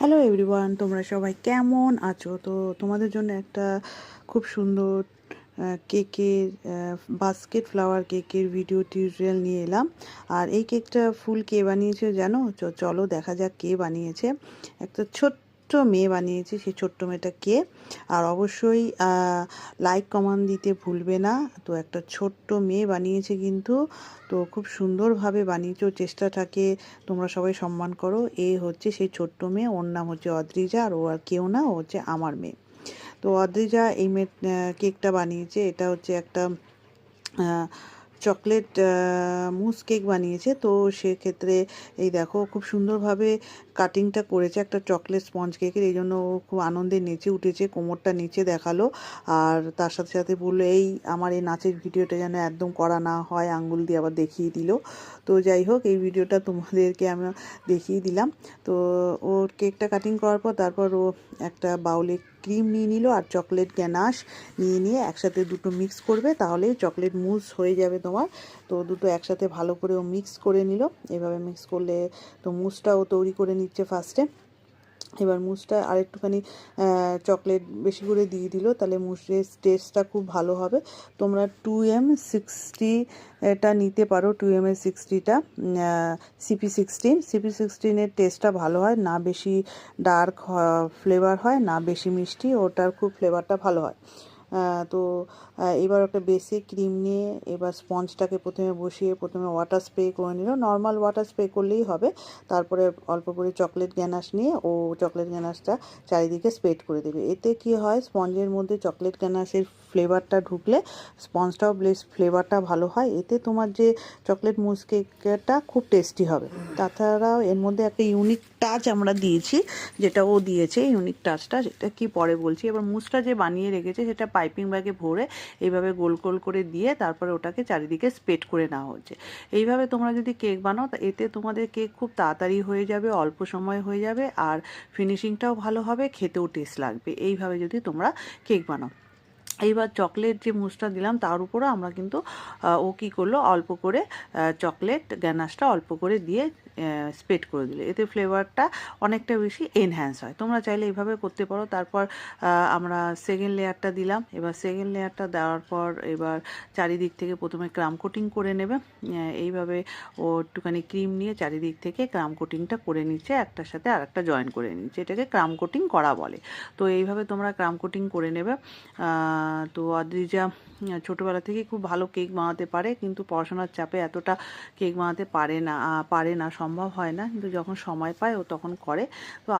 Hello everyone, তোমরা সবাই কেমন আছো? তো তোমাদের জন্য একটা খুব সুন্দর কেকের বাস্কেট ফ্লাওয়ার কেকের ভিডিও টিউটোরিয়াল নিয়ে এলাম। আর এই কেকটা ফুল কে বানিয়েছে জানো? চলো দেখা যাক কে বানিয়েছে। একটা ছোট্ট মেয়ে বানিয়েছে। সেই ছোট্ট মেয়েটা কে? আর অবশ্যই লাইক কমেন্ট দিতে ভুলবে না। তো একটা ছোট্ট মেয়ে বানিয়েছে কিন্তু, তো খুব সুন্দরভাবে বানিয়েছে। ওর চেষ্টাটাকে তোমরা সবাই সম্মান করো। এ হচ্ছে সেই ছোট্ট মেয়ে, ওর নাম হচ্ছে অদ্রিজা। আর ও আর কেউ না, ও হচ্ছে আমার মেয়ে। তো অদ্রিজা এই মেয়ে কেকটা বানিয়েছে। এটা হচ্ছে একটা চকলেট মুস কেক বানিয়েছে। তো সেক্ষেত্রে এই দেখো খুব সুন্দরভাবে কাটিংটা করেছে একটা চকলেট স্পঞ্জ কেকের। এই জন্য ও খুব আনন্দে নেচে উঠেছে, কোমরটা নিচে দেখালো। আর তার সাথে সাথে বললো এই আমার এই নাচের ভিডিওটা যেন একদম করা না হয়, আঙ্গুল দিয়ে আবার দেখিয়ে দিল। তো যাই হোক, এই ভিডিওটা তোমাদেরকে আমি দেখিয়ে দিলাম। তো ওর কেকটা কাটিং করার পর তারপর ও একটা বাউলে ক্রিম নিয়ে নিল আর চকলেট গ্যানাশ নিয়ে একসাথে দুটো মিক্স করবে, তাহলেই চকলেট মুস হয়ে যাবে তোমার। তো দুটো একসাথে ভালো করে ও মিক্স করে নিল। এভাবে মিক্স করলে তো মুসটাও তৈরি করে নিচ্ছে ফার্স্টে। এবার মুসটা আরেকটুখানি চকলেট বেশি করে দিয়ে দিল, তাহলে মুসের টেস্টটা খুব ভালো হবে। তোমরা 2M60 এটা নিতে পারো। 2M60টা CP16 টেস্টটা ভালো হয় না, বেশি ডার্ক ফ্লেভার হয় না, বেশি মিষ্টি। ওটার খুব ফ্লেভারটা ভালো হয়। তো এবার একটা বেসিক ক্রিম নিয়ে এবার স্পঞ্জটাকে প্রথমে বসিয়ে প্রথমে ওয়াটার স্প্রে করে নিল। নর্মাল ওয়াটার স্প্রে করলেই হবে। তারপরে অল্প করে চকলেট গ্যানাশ নিয়ে ও চকলেট গ্যানাশটা চারিদিকে স্প্রেড করে দেবে। এতে কি হয়, স্পঞ্জের মধ্যে চকলেট গ্যানাশের ফ্লেভারটা ঢুকলে স্পঞ্জটাও বেশ ফ্লেভারটা ভালো হয়। এতে তোমার যে চকলেট মুস কেকটা খুব টেস্টি হবে। তাছাড়াও এর মধ্যে একটা ইউনিক টাচ আমরা দিয়েছি, যেটা ও দিয়েছে ইউনিক টাচটা, যেটা কি পরে বলছি। এবার মুসটা যে বানিয়ে রেখেছে সেটা পাইপিং ব্যাগে ভরে এইভাবে গোল গোল করে দিয়ে তারপরে ওটাকে চারিদিকে স্প্রেড করে নেওয়া হচ্ছে। এইভাবে তোমরা যদি কেক বানাও তা এতে তোমাদের কেক খুব তাড়াতাড়ি হয়ে যাবে, অল্প সময় হয়ে যাবে, আর ফিনিশিংটাও ভালো হবে, খেতেও টেস্ট লাগবে এইভাবে যদি তোমরা কেক বানাও। এইবার চকলেট যে মুসটা দিলাম তার উপরও আমরা কিন্তু ও কী করলো, অল্প করে চকলেট গ্যানাশটা অল্প করে দিয়ে স্প্রেড করে দিলে এতে ফ্লেভারটা অনেকটা বেশি এনহ্যান্স হয়। তোমরা চাইলে এইভাবে করতে পারো। তারপর আমরা সেকেন্ড লেয়ারটা দিলাম। এবার সেকেন্ড লেয়ারটা দেওয়ার পর এবার চারিদিক থেকে প্রথমে ক্রাম কোটিং করে নেবে। এইভাবে ও একটুখানি ক্রিম নিয়ে চারিদিক থেকে ক্রাম কোটিংটা করে নিচ্ছে, একটার সাথে আর একটা জয়েন করে নিচ্ছে। এটাকে ক্রাম কোটিং করা বলে। তো এইভাবে তোমরা ক্রাম কোটিং করে নেবে। তো অদ্রিজা ছোটোবেলা থেকেই খুব ভালো কেক বানাতে পারে, কিন্তু পড়াশোনার চাপে এতটা কেক বানাতে পারে না, সম্ভব হয় না, কিন্তু যখন সময় পায় ও তখন করে। তো